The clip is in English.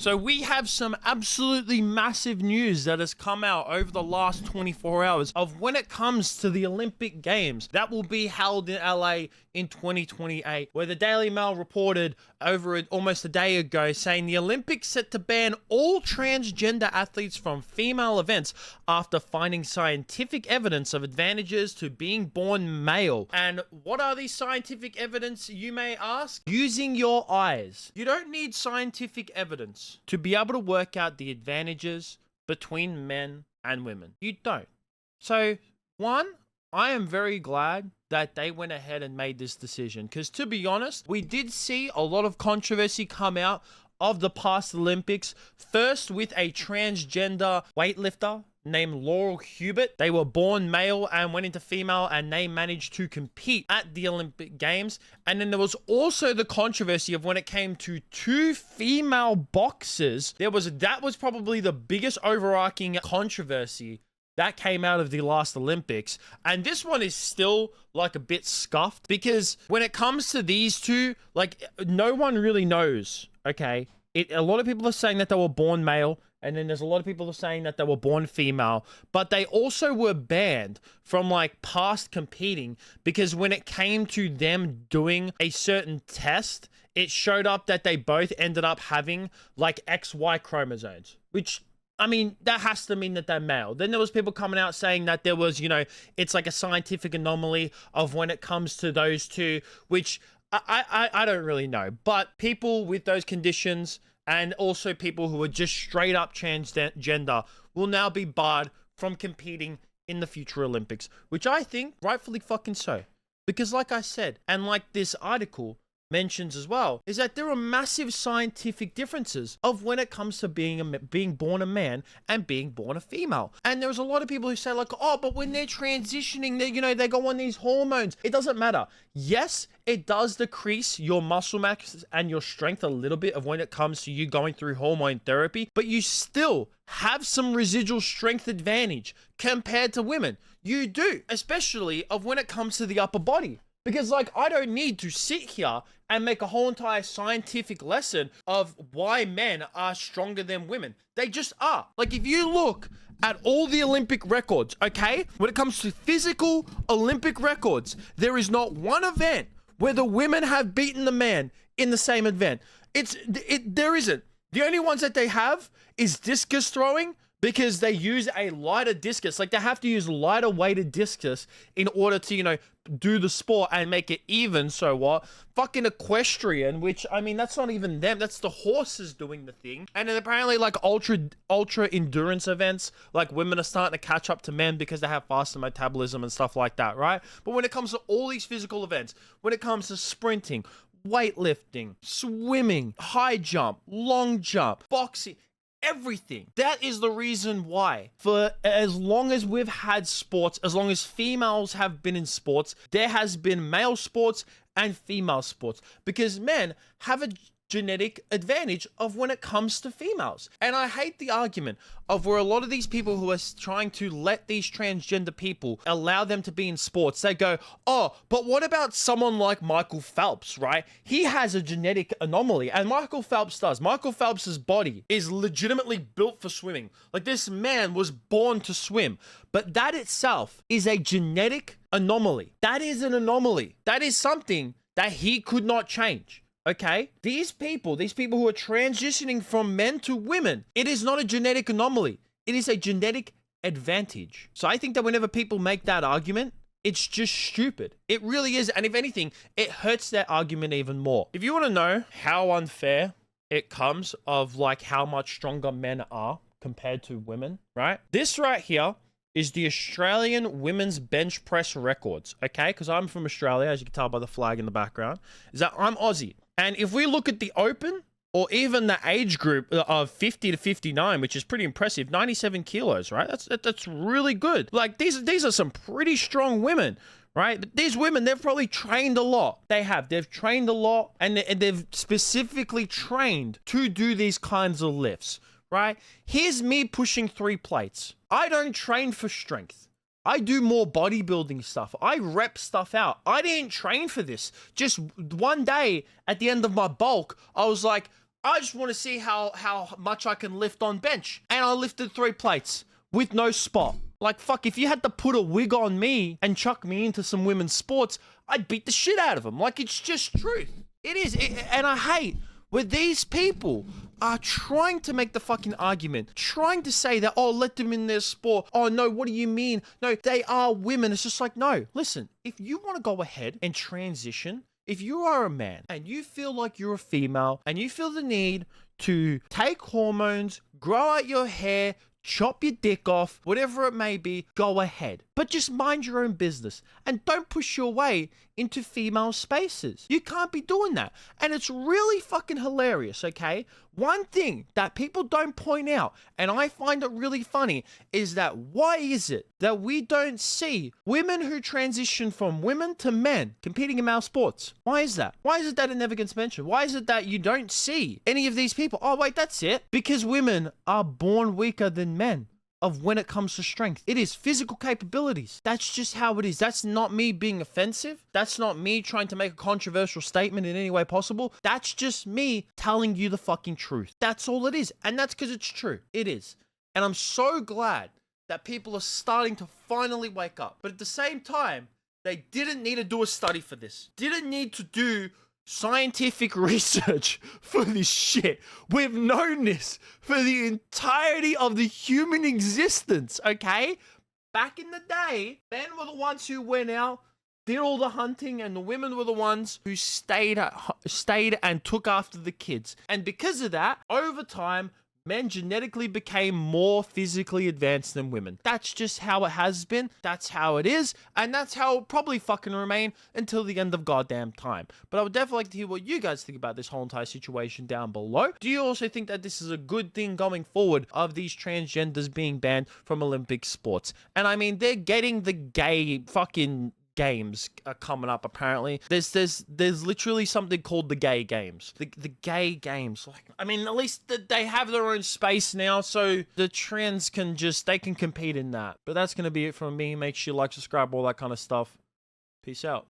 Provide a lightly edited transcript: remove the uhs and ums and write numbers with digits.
So we have some absolutely massive news that has come out over the last 24 hours of when it comes to the Olympic Games that will be held in LA in 2028, where the Daily Mail reported over almost a day ago saying the Olympics set to ban all transgender athletes from female events after finding scientific evidence of advantages to being born male. And what are these scientific evidence, you may ask? Using your eyes. You don't need scientific evidence to be able to work out the advantages between men and women. You don't. So, one, I am very glad that they went ahead and made this decision, because to be honest, we did see a lot of controversy come out of the past Olympics. First with a transgender weightlifter named Laurel Hubert. They were born male and went into female, and they managed to compete at the Olympic Games. And then there was also the controversy of when it came to two female boxers. That was probably the biggest overarching controversy that came out of the last Olympics. And this one is still like a bit scuffed, because when it comes to these two, like, no one really knows, okay? A lot of people are saying that they were born male, and then there's a lot of people are saying that they were born female, but they also were banned from like past competing, because when it came to them doing a certain test, it showed up that they both ended up having like XY chromosomes, which, I mean, that has to mean that they're male. Then there was people coming out saying that there was, you know, it's like a scientific anomaly of when it comes to those two, which I don't really know. But people with those conditions, and also people who are just straight up transgender, will now be barred from competing in the future Olympics, which I think rightfully fucking so. Because like I said, and like this article mentions as well, is that there are massive scientific differences of when it comes to being born a man and being born a female. And there's a lot of people who say like, oh, but when they're transitioning, they go on these hormones. It doesn't matter. Yes, it does decrease your muscle mass and your strength a little bit of when it comes to you going through hormone therapy, but you still have some residual strength advantage compared to women. You do, especially of when it comes to the upper body. Because, like, I don't need to sit here and make a whole entire scientific lesson of why men are stronger than women. They just are. Like, if you look at all the Olympic records, okay? When it comes to physical Olympic records, there is not one event where the women have beaten the man in the same event. There isn't. The only ones that they have is discus throwing, because they use a lighter discus. Like, they have to use lighter weighted discus in order to, you know, do the sport and make it even. So what? Fucking equestrian, which, I mean, that's not even them. That's the horses doing the thing. And then apparently, like, ultra endurance events, like, women are starting to catch up to men because they have faster metabolism and stuff like that, right? But when it comes to all these physical events, when it comes to sprinting, weightlifting, swimming, high jump, long jump, boxing, everything. That is the reason why, for as long as we've had sports, as long as females have been in sports, there has been male sports and female sports, because men have a genetic advantage of when it comes to females. And I hate the argument of where a lot of these people who are trying to let these transgender people allow them to be in sports, they go, oh, but what about someone like Michael Phelps, right? He has a genetic anomaly, and Michael Phelps does. Michael Phelps's body is legitimately built for swimming. Like, this man was born to swim, but that itself is a genetic anomaly. That is an anomaly. That is something that he could not change. Okay, these people who are transitioning from men to women, it is not a genetic anomaly. It is a genetic advantage. So I think that whenever people make that argument, it's just stupid. It really is. And if anything, it hurts their argument even more. If you want to know how unfair it comes of like how much stronger men are compared to women, right? This right here is the Australian women's bench press records, okay? Because I'm from Australia, as you can tell by the flag in the background, is that I'm Aussie. And if we look at the open, or even the age group of 50 to 59, which is pretty impressive, 97 kilos, right? That's really good. Like, these are some pretty strong women, right? But these women, they've probably trained a lot. They've trained a lot, and they've specifically trained to do these kinds of lifts, right? Here's me pushing 3 plates. I don't train for strength. I do more bodybuilding stuff. I rep stuff out. I didn't train for this. Just one day at the end of my bulk, I was like, I just want to see how much I can lift on bench. And I lifted 3 plates with no spot. Like, fuck, if you had to put a wig on me and chuck me into some women's sports, I'd beat the shit out of them. Like, it's just truth. It is. And I hate where these people are trying to make the fucking argument, trying to say that, oh, let them in their sport. Oh, no, what do you mean? No, they are women. It's just like, no, listen, if you want to go ahead and transition, if you are a man and you feel like you're a female and you feel the need to take hormones, grow out your hair, chop your dick off, whatever it may be, go ahead. But just mind your own business and don't push your way into female spaces. You can't be doing that. And it's really fucking hilarious, okay? One thing that people don't point out, and I find it really funny, is that why is it that we don't see women who transition from women to men competing in male sports? Why is that? Why is it that it never gets mentioned? Why is it that you don't see any of these people? Oh, wait, that's it. Because women are born weaker than men of when it comes to strength. It is physical capabilities. That's just how it is. That's not me being offensive. That's not me trying to make a controversial statement in any way possible. That's just me telling you the fucking truth. That's all it is. And that's because it's true. It is. And I'm so glad that people are starting to finally wake up. But at the same time, they didn't need to do a study for this. Didn't need to do scientific research for this shit. We've known this for the entirety of the human existence, okay? Back in the day, men were the ones who went out, did all the hunting, and the women were the ones who stayed and took after the kids. And because of that, over time, men genetically became more physically advanced than women. That's just how it has been. That's how it is. And that's how it'll probably fucking remain until the end of goddamn time. But I would definitely like to hear what you guys think about this whole entire situation down below. Do you also think that this is a good thing going forward of these transgenders being banned from Olympic sports? And I mean, they're getting the gay fucking games are coming up apparently. There's literally something called the gay games. The gay games. Like, I mean, at least they have their own space now, so the trans can compete in that. But that's gonna be it from me. Make sure you like, subscribe, all that kind of stuff. Peace out.